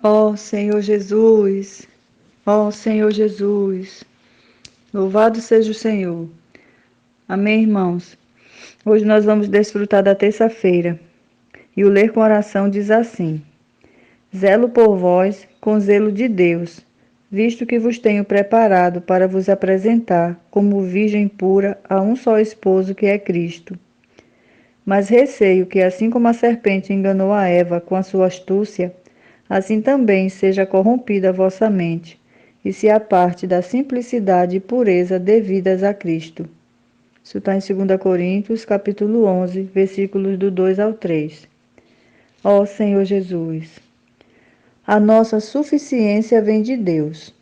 Ó Senhor Jesus, ó Senhor Jesus, louvado seja o Senhor. Amém, irmãos? Hoje nós vamos desfrutar da terça-feira e o ler com oração diz assim: Zelo por vós com zelo de Deus, visto que vos tenho preparado para vos apresentar como virgem pura a um só esposo que é Cristo. Mas receio que, assim como a serpente enganou a Eva com a sua astúcia, assim também seja corrompida a vossa mente, e se aparte da simplicidade e pureza devidas a Cristo. Isso está em 2 Coríntios, capítulo 11, versículos do 2 ao 3. Ó Senhor Jesus, a nossa suficiência vem de Deus.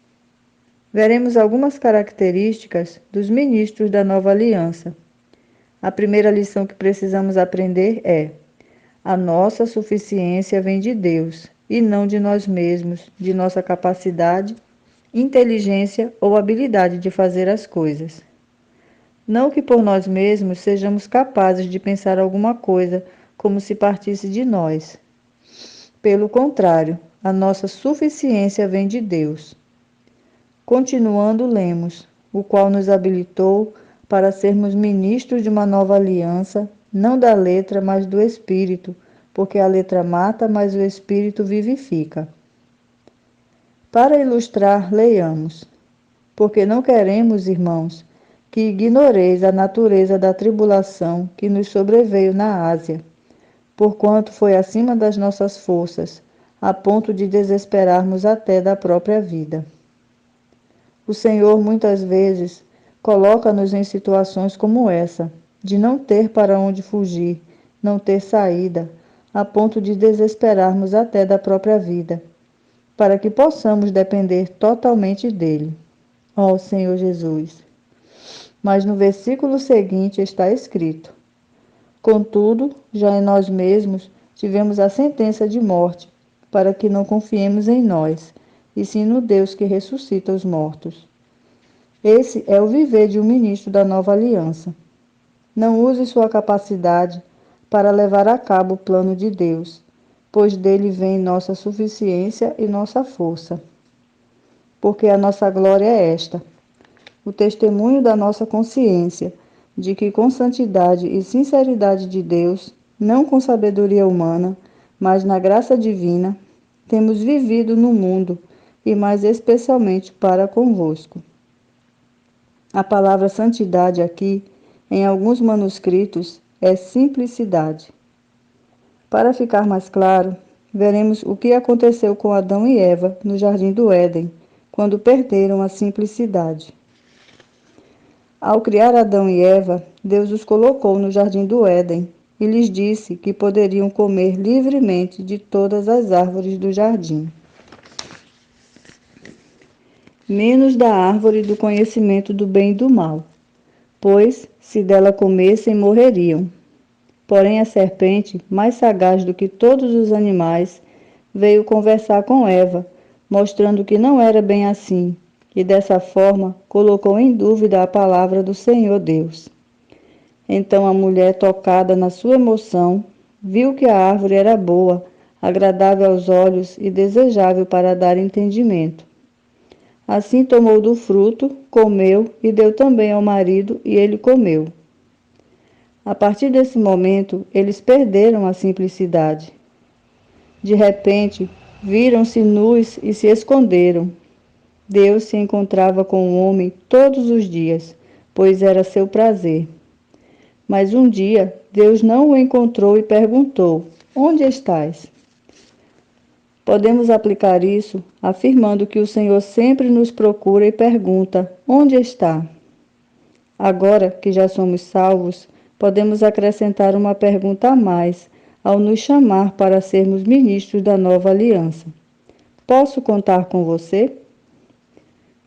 Veremos algumas características dos ministros da nova aliança. A primeira lição que precisamos aprender é: a nossa suficiência vem de Deus e não de nós mesmos, de nossa capacidade, inteligência ou habilidade de fazer as coisas. Não que por nós mesmos sejamos capazes de pensar alguma coisa como se partisse de nós. Pelo contrário, a nossa suficiência vem de Deus. Continuando, lemos: o qual nos habilitou para sermos ministros de uma nova aliança, não da letra, mas do Espírito, porque a letra mata, mas o Espírito vivifica. Para ilustrar, leiamos: porque não queremos, irmãos, que ignoreis a natureza da tribulação que nos sobreveio na Ásia, porquanto foi acima das nossas forças, a ponto de desesperarmos até da própria vida. O Senhor muitas vezes coloca-nos em situações como essa, de não ter para onde fugir, não ter saída, a ponto de desesperarmos até da própria vida, para que possamos depender totalmente dele. Ó Senhor Jesus! Mas no versículo seguinte está escrito: contudo, já em nós mesmos tivemos a sentença de morte, para que não confiemos em nós, e sim no Deus que ressuscita os mortos. Esse é o viver de um ministro da nova aliança. Não use sua capacidade para levar a cabo o plano de Deus, pois dele vem nossa suficiência e nossa força. Porque a nossa glória é esta: o testemunho da nossa consciência, de que com santidade e sinceridade de Deus, não com sabedoria humana, mas na graça divina, temos vivido no mundo e mais especialmente para convosco. A palavra santidade aqui, em alguns manuscritos, é simplicidade. Para ficar mais claro, veremos o que aconteceu com Adão e Eva no jardim do Éden, quando perderam a simplicidade. Ao criar Adão e Eva, Deus os colocou no jardim do Éden e lhes disse que poderiam comer livremente de todas as árvores do jardim, menos da árvore do conhecimento do bem e do mal, pois, se dela comessem, morreriam. Porém, a serpente, mais sagaz do que todos os animais, veio conversar com Eva, mostrando que não era bem assim, e dessa forma colocou em dúvida a palavra do Senhor Deus. Então a mulher, tocada na sua emoção, viu que a árvore era boa, agradável aos olhos e desejável para dar entendimento. Assim tomou do fruto, comeu e deu também ao marido, e ele comeu. A partir desse momento, eles perderam a simplicidade. De repente, viram-se nus e se esconderam. Deus se encontrava com o homem todos os dias, pois era seu prazer. Mas um dia, Deus não o encontrou e perguntou: onde estás? Podemos aplicar isso afirmando que o Senhor sempre nos procura e pergunta: onde está? Agora que já somos salvos, podemos acrescentar uma pergunta a mais ao nos chamar para sermos ministros da nova aliança: posso contar com você?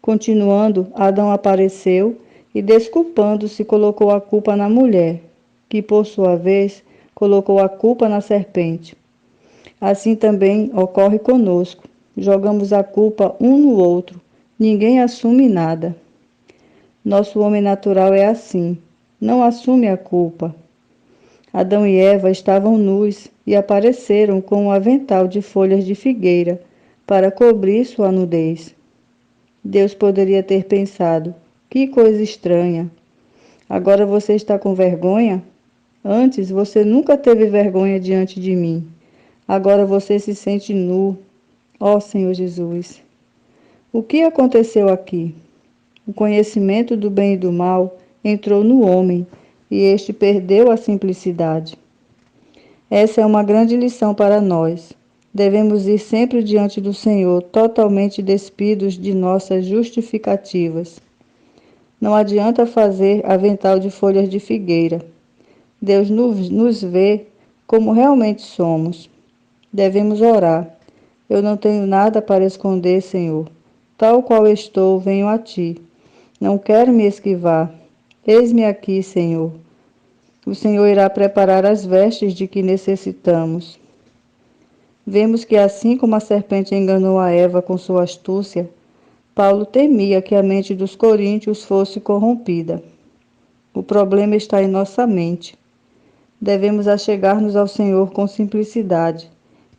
Continuando, Adão apareceu e, desculpando-se, colocou a culpa na mulher, que, por sua vez, colocou a culpa na serpente. Assim também ocorre conosco. Jogamos a culpa um no outro. Ninguém assume nada. Nosso homem natural é assim. Não assume a culpa. Adão e Eva estavam nus e apareceram com um avental de folhas de figueira para cobrir sua nudez. Deus poderia ter pensado: que coisa estranha! Agora você está com vergonha? Antes você nunca teve vergonha diante de mim. Agora você se sente nu. Ó Senhor Jesus! O que aconteceu aqui? O conhecimento do bem e do mal entrou no homem e este perdeu a simplicidade. Essa é uma grande lição para nós. Devemos ir sempre diante do Senhor, totalmente despidos de nossas justificativas. Não adianta fazer avental de folhas de figueira. Deus nos vê como realmente somos. Devemos orar. Eu não tenho nada para esconder, Senhor. Tal qual estou, venho a ti. Não quero me esquivar. Eis-me aqui, Senhor. O Senhor irá preparar as vestes de que necessitamos. Vemos que assim como a serpente enganou a Eva com sua astúcia, Paulo temia que a mente dos coríntios fosse corrompida. O problema está em nossa mente. Devemos achegar-nos ao Senhor com simplicidade,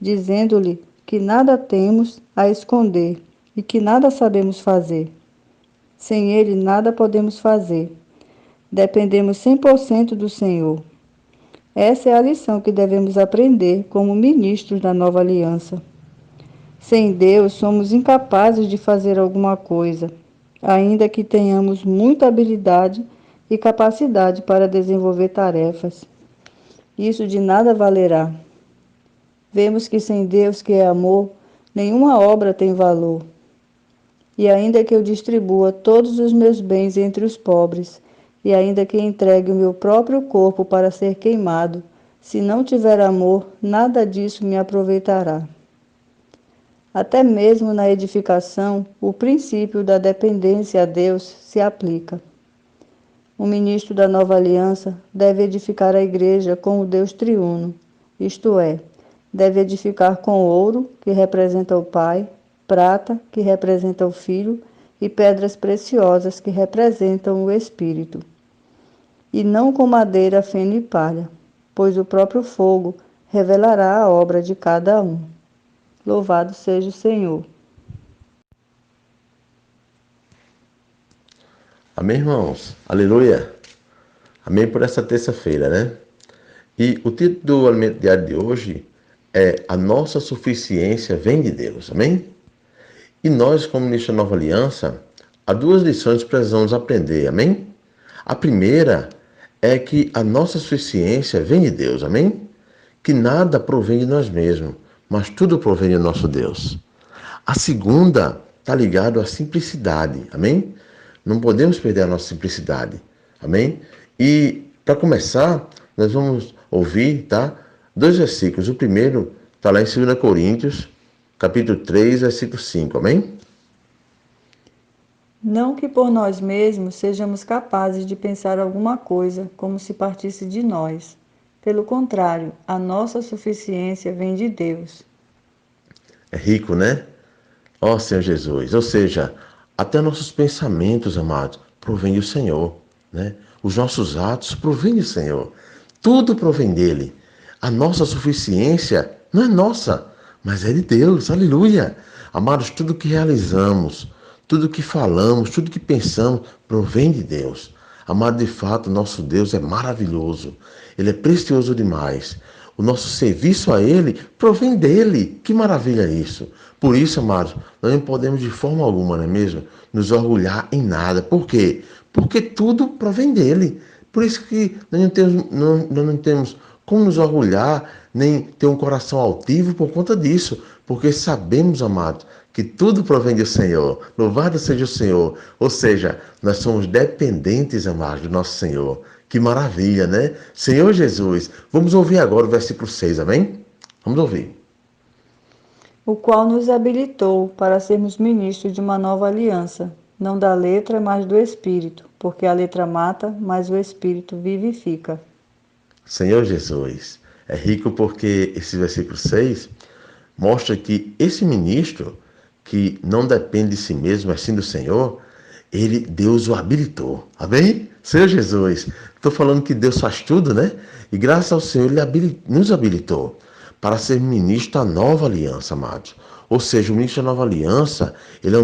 dizendo-lhe que nada temos a esconder e que nada sabemos fazer. Sem Ele, nada podemos fazer. Dependemos 100% do Senhor. Essa é a lição que devemos aprender como ministros da nova aliança. Sem Deus, somos incapazes de fazer alguma coisa, ainda que tenhamos muita habilidade e capacidade para desenvolver tarefas. Isso de nada valerá. Vemos que sem Deus, que é amor, nenhuma obra tem valor. E ainda que eu distribua todos os meus bens entre os pobres, e ainda que entregue o meu próprio corpo para ser queimado, se não tiver amor, nada disso me aproveitará. Até mesmo na edificação, o princípio da dependência a Deus se aplica. O ministro da nova aliança deve edificar a igreja com o Deus triuno, isto é, deve edificar com ouro, que representa o Pai, prata, que representa o Filho, e pedras preciosas, que representam o Espírito. E não com madeira, feno e palha, pois o próprio fogo revelará a obra de cada um. Louvado seja o Senhor. Amém, irmãos? Aleluia! Amém por essa terça-feira, né? E o título do alimento diário de hoje é A Nossa Suficiência Vem de Deus, amém? E nós, como ministro da Nova Aliança, há duas lições que precisamos aprender, amém? A primeira é que a nossa suficiência vem de Deus, amém? Que nada provém de nós mesmos, mas tudo provém do nosso Deus. A segunda está ligada à simplicidade, amém? Não podemos perder a nossa simplicidade, amém? E para começar, nós vamos ouvir, tá? Dois versículos. O primeiro está lá em 2 Coríntios, capítulo 3, versículo 5, amém? Não que por nós mesmos sejamos capazes de pensar alguma coisa como se partisse de nós. Pelo contrário, a nossa suficiência vem de Deus. É rico, né? Ó Senhor Jesus. Ou seja, até nossos pensamentos, amados, provém do Senhor, né? Os nossos atos provêm do Senhor. Tudo provém dele. A nossa suficiência não é nossa, mas é de Deus. Aleluia. Amados, tudo que realizamos, tudo que falamos, tudo que pensamos, provém de Deus. Amado, de fato, nosso Deus é maravilhoso. Ele é precioso demais. O nosso serviço a Ele provém dEle. Que maravilha isso. Por isso, amados, nós não podemos de forma alguma, não é mesmo, nos orgulhar em nada. Por quê? Porque tudo provém dEle. Por isso que nós não temos como nos orgulhar, nem ter um coração altivo por conta disso. Porque sabemos, amados, que tudo provém do Senhor. Louvado seja o Senhor. Ou seja, nós somos dependentes, amados, do nosso Senhor. Que maravilha, né? Senhor Jesus, vamos ouvir agora o versículo 6, amém? Vamos ouvir. O qual nos habilitou para sermos ministros de uma nova aliança, não da letra, mas do Espírito, porque a letra mata, mas o Espírito vivifica. Senhor Jesus, é rico porque esse versículo 6 mostra que esse ministro, que não depende de si mesmo, mas sim do Senhor, Deus o habilitou. Amém? Senhor Jesus, estou falando que Deus faz tudo, né? E graças ao Senhor, Ele nos habilitou para ser ministro da nova aliança, amados. Ou seja, o ministro da Nova Aliança, ele é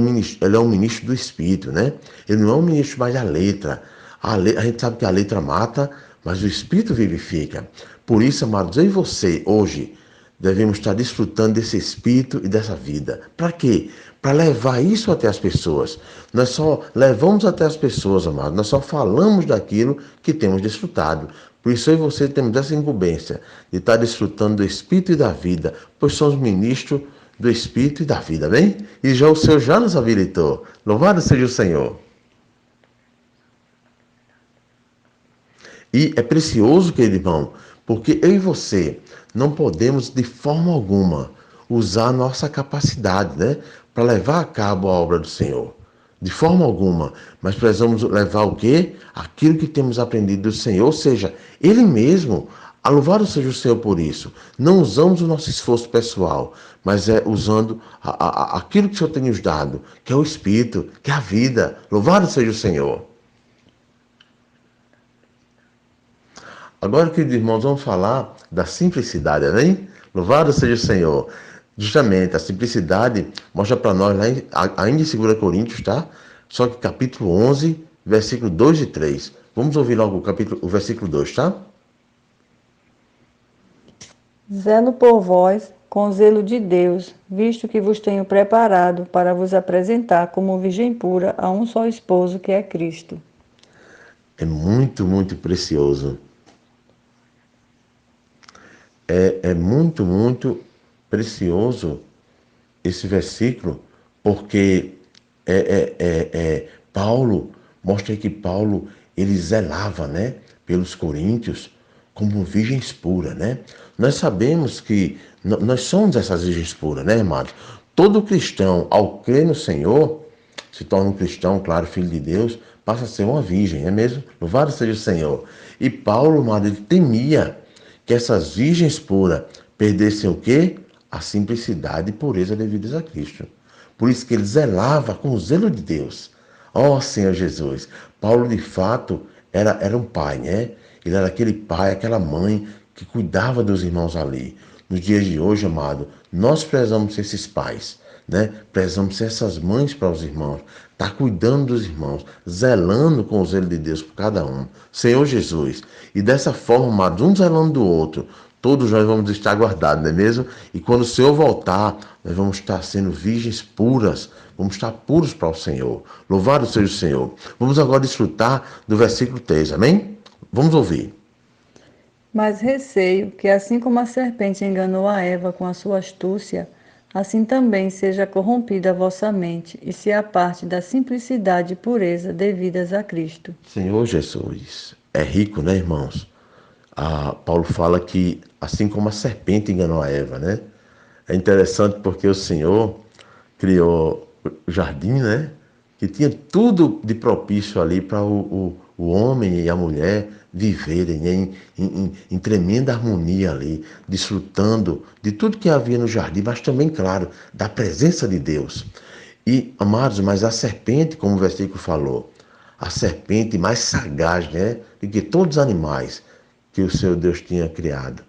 um ministro do Espírito, né? Ele não é um ministro mais da letra. A gente sabe que a letra mata, mas o Espírito vivifica. Por isso, amados, eu e você, hoje, devemos estar desfrutando desse Espírito e dessa vida. Para quê? Para levar isso até as pessoas. Nós só levamos até as pessoas, amados. Nós só falamos daquilo que temos desfrutado. Por isso eu e você temos essa incumbência de estar desfrutando do Espírito e da vida, pois somos ministros do Espírito e da vida, bem? E já o Senhor já nos habilitou. Louvado seja o Senhor. E é precioso, querido irmão, porque eu e você não podemos de forma alguma usar a nossa capacidade, né, para levar a cabo a obra do Senhor. De forma alguma, mas precisamos levar o quê? Aquilo que temos aprendido do Senhor, ou seja, Ele mesmo. Louvado seja o Senhor por isso. Não usamos o nosso esforço pessoal, mas é usando aquilo que o Senhor tem nos dado, que é o Espírito, que é a vida. Louvado seja o Senhor. Agora, queridos irmãos, vamos falar da simplicidade, amém? Louvado seja o Senhor. Justamente, a simplicidade mostra para nós, lá ainda em 2 Coríntios, tá? Só que capítulo 11, versículo 2 e 3. Vamos ouvir logo o versículo 2, tá? Zelo por vós, com zelo de Deus, visto que vos tenho preparado para vos apresentar como virgem pura a um só esposo, que é Cristo. É muito, muito precioso. É muito, muito precioso esse versículo, porque Paulo, mostra que Paulo, ele zelava, né, pelos coríntios como virgens puras, né? Nós sabemos que nós somos essas virgens puras, né, irmãos? Todo cristão, ao crer no Senhor, se torna um cristão, claro, filho de Deus, passa a ser uma virgem, não é mesmo? Louvado seja o Senhor. E Paulo, irmão, ele temia que essas virgens puras perdessem o quê? A simplicidade e pureza devidas a Cristo. Por isso que ele zelava com o zelo de Deus. Ó Senhor Jesus, Paulo de fato era um pai, né? Ele era aquele pai, aquela mãe que cuidava dos irmãos ali. Nos dias de hoje, amado, nós precisamos ser esses pais, né? Precisamos ser essas mães para os irmãos, tá cuidando dos irmãos, zelando com o zelo de Deus por cada um. Senhor Jesus, e dessa forma, amados, um zelando do outro, todos nós vamos estar guardados, não é mesmo? E quando o Senhor voltar, nós vamos estar sendo virgens puras, vamos estar puros para o Senhor. Louvado seja o Senhor. Vamos agora desfrutar do versículo 3, amém? Vamos ouvir. Mas receio que, assim como a serpente enganou a Eva com a sua astúcia, assim também seja corrompida a vossa mente e se aparte da simplicidade e pureza devidas a Cristo. Senhor Jesus, é rico, né, irmãos? Paulo fala que, assim como a serpente enganou a Eva, né? É interessante porque o Senhor criou o jardim, né? Que tinha tudo de propício ali para o homem e a mulher viverem em tremenda harmonia ali, desfrutando de tudo que havia no jardim, mas também, claro, da presença de Deus. E, amados, mas a serpente, como o versículo falou, a serpente mais sagaz, né, do que todos os animais que o seu Deus tinha criado.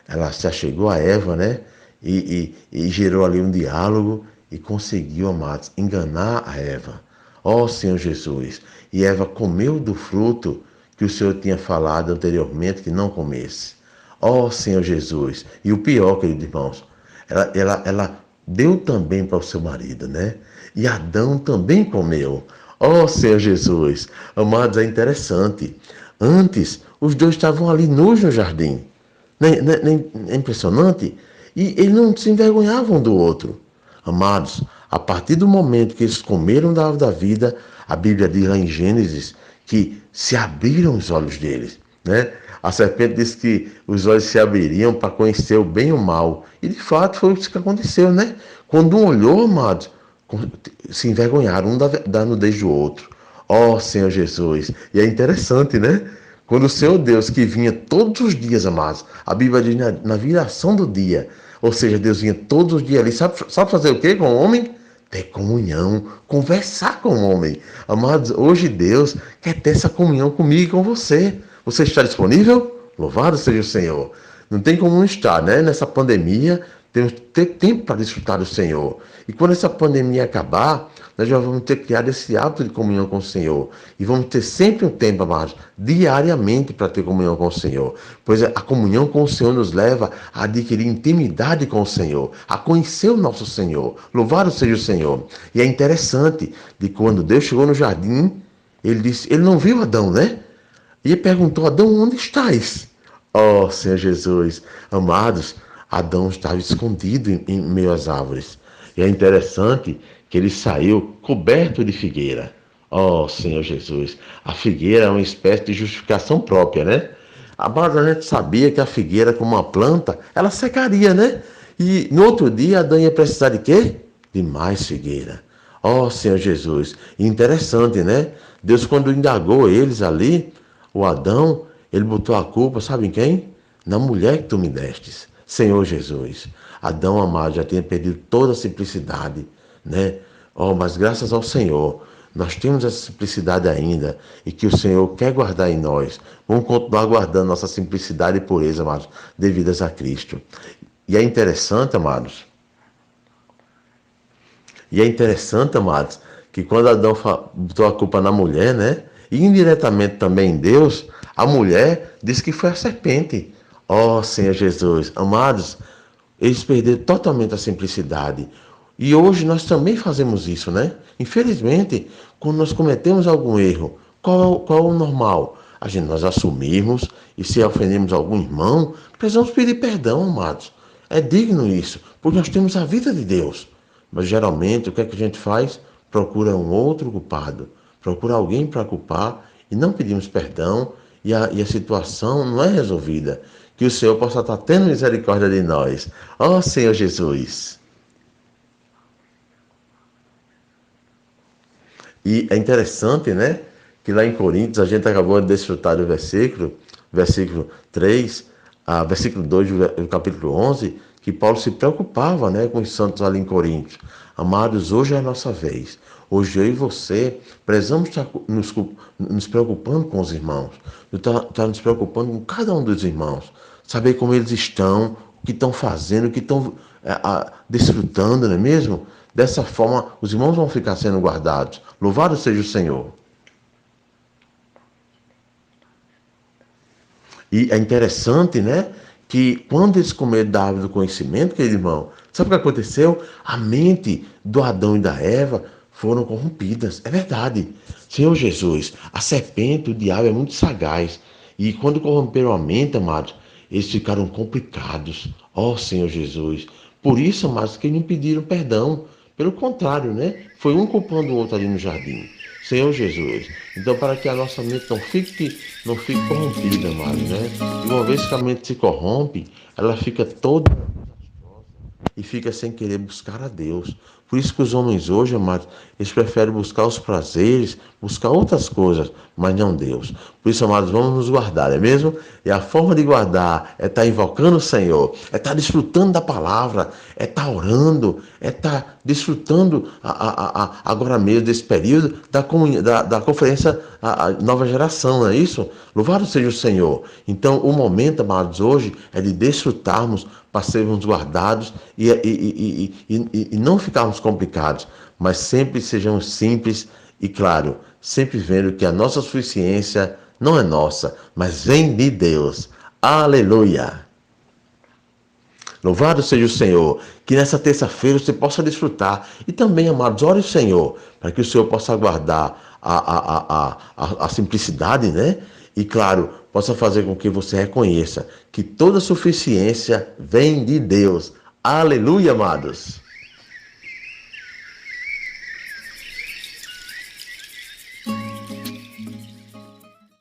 Ela se achegou a Eva, né, e gerou ali um diálogo e conseguiu, amados, enganar a Eva. Ó Senhor Jesus! E Eva comeu do fruto que o Senhor tinha falado anteriormente que não comesse. Ó Senhor Jesus! E o pior, queridos irmãos, ela deu também para o seu marido, né? E Adão também comeu. Ó Senhor Jesus! Amados, é interessante. Antes, os dois estavam ali nus no jardim. É impressionante? E eles não se envergonhavam um do outro. Amados, a partir do momento que eles comeram da árvore da vida, a Bíblia diz lá em Gênesis que se abriram os olhos deles, né? A serpente disse que os olhos se abririam para conhecer o bem e o mal. E de fato foi isso que aconteceu, né? Quando um olhou, amados, se envergonharam um da nudez do outro. Ó Senhor Jesus! E é interessante, né? Quando o Senhor Deus, que vinha todos os dias, amados, a Bíblia diz na viração do dia, ou seja, Deus vinha todos os dias ali, sabe fazer o quê com o homem? Ter comunhão, conversar com o homem. Amados, hoje Deus quer ter essa comunhão comigo e com você. Você está disponível? Louvado seja o Senhor. Não tem como não estar, né? Nessa pandemia, temos que ter tempo para desfrutar do Senhor. E quando essa pandemia acabar, nós já vamos ter criado esse hábito de comunhão com o Senhor. E vamos ter sempre um tempo, amados, diariamente para ter comunhão com o Senhor. Pois a comunhão com o Senhor nos leva a adquirir intimidade com o Senhor, a conhecer o nosso Senhor. Louvado seja o Senhor. E é interessante de quando Deus chegou no jardim, ele não viu Adão, né? E ele perguntou: Adão, onde estás? Oh, Senhor Jesus, amados, Adão estava escondido em meio às árvores. E é interessante que ele saiu coberto de figueira. Oh, Senhor Jesus, a figueira é uma espécie de justificação própria, né? Amados, a gente sabia que a figueira, como uma planta, ela secaria, né? E no outro dia, Adão ia precisar de quê? De mais figueira. Oh, Senhor Jesus, interessante, né? Deus, quando indagou eles ali, o Adão, ele botou a culpa, sabe em quem? Na mulher que tu me destes. Senhor Jesus, Adão, amado, já tinha perdido toda a simplicidade, né? Oh, mas graças ao Senhor, nós temos essa simplicidade ainda e que o Senhor quer guardar em nós. Vamos continuar guardando nossa simplicidade e pureza, amados, devidas a Cristo. E é interessante, amados, que quando Adão botou a culpa na mulher, né? E indiretamente também em Deus, a mulher disse que foi a serpente. Ó Senhor Jesus, amados, eles perderam totalmente a simplicidade. E hoje nós também fazemos isso, né? Infelizmente, quando nós cometemos algum erro, qual é o normal? Nós assumirmos e se ofendemos algum irmão, precisamos pedir perdão, amados. É digno isso, porque nós temos a vida de Deus. Mas geralmente o que é que a gente faz? Procura um outro culpado, procura alguém para culpar e não pedimos perdão e a situação não é resolvida. Que o Senhor possa estar tendo misericórdia de nós. Ó Senhor Jesus. E é interessante, né? Que lá em Coríntios, a gente acabou de desfrutar do versículo 3, versículo 2 do capítulo 11, que Paulo se preocupava, né, com os santos ali em Coríntios. Amados, hoje é a nossa vez. Hoje eu e você precisamos estar nos preocupando com os irmãos. Estar nos preocupando com cada um dos irmãos. Saber como eles estão, o que estão fazendo, o que estão desfrutando, não é mesmo? Dessa forma, os irmãos vão ficar sendo guardados. Louvado seja o Senhor. E é interessante, né? Que quando eles comeram da árvore do conhecimento, querido irmão, sabe o que aconteceu? A mente do Adão e da Eva foram corrompidas. É verdade. Senhor Jesus, a serpente, o diabo é muito sagaz. E quando corromperam a mente, amados, eles ficaram complicados. Ó Senhor Jesus. Por isso, amados, que eles não pediram perdão. Pelo contrário, né? Foi um culpando o outro ali no jardim. Senhor Jesus. Então, para que a nossa mente não fique corrompida, amados, né? E uma vez que a mente se corrompe, ela fica toda e fica sem querer buscar a Deus. Por isso que os homens hoje, amados, eles preferem buscar os prazeres, buscar outras coisas, mas não Deus. Por isso, amados, vamos nos guardar, não é mesmo? E a forma de guardar é estar invocando o Senhor, é estar desfrutando da palavra, é estar orando, é estar desfrutando agora mesmo desse período da conferência a Nova Geração, não é isso? Louvado seja o Senhor. Então, o momento, amados, hoje é de desfrutarmos para sermos guardados e não ficarmos complicados, mas sempre sejamos simples e, claro, sempre vendo que a nossa suficiência não é nossa, mas vem de Deus. Aleluia! Louvado seja o Senhor, que nessa terça-feira você possa desfrutar. E também, amados, ore o Senhor, para que o Senhor possa guardar a simplicidade, né? E, claro, possa fazer com que você reconheça que toda suficiência vem de Deus. Aleluia, amados!